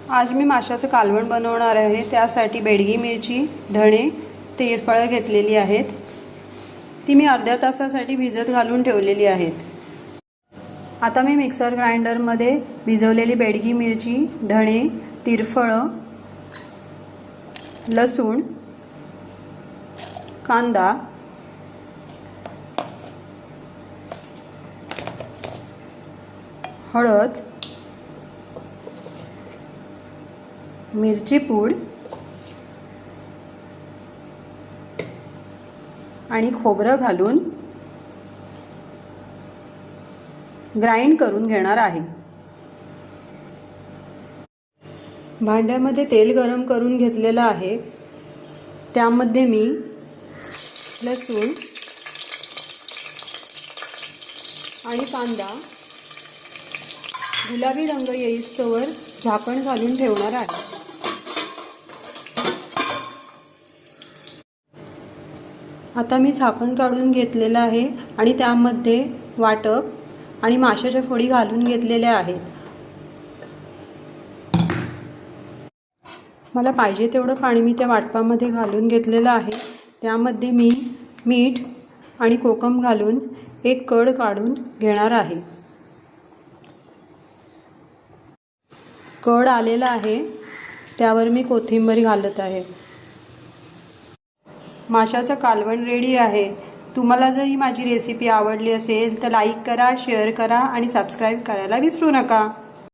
आज मी माशाचं कालवण बनवणार आहे। त्यासाठी बेडगी मिरची, धणे, तेरफळं घेतलेली आहेत। ती मी अर्ध्या तासासाठी भिजत घालून ठेवलेली आहेत। आता मी मिक्सर ग्राइंडरमध्ये भिजवलेली बेडगी मिरची, धणे, तिरफळं, लसूण, कांदा, हळद, मिरची पूड आणि खोबरं घालून ग्राइंड करून घेणार आहे। भांड्यामध्ये तेल गरम करून घेतलेलं आहे। त्यामध्ये मी लसूण आणि कांदा गुलाबी रंग येईस्तोवर झाकण घालून ठेवणार आहे। आता मी झाकण काढून घेतलेलं आहे आणि त्यामध्ये वाटप आणि माशाच्या फोडी घालून घेतलेल्या आहेत। मला पाहिजे तेवढं पाणी मी त्या वाटपामध्ये घालून घेतलेलं आहे। त्यामध्ये मी मीठ आणि कोकम घालून एक कड काढून घेणार आहे। कड आलेला आहे, त्यावर मी कोथिंबीर घालत आहे। माशाचं कालवण रेडी आहे। तुम्हाला जर ही माझी रेसिपी आवडली असेल तर लाईक करा, शेअर करा आणि सबस्क्राईब करायला विसरू नका।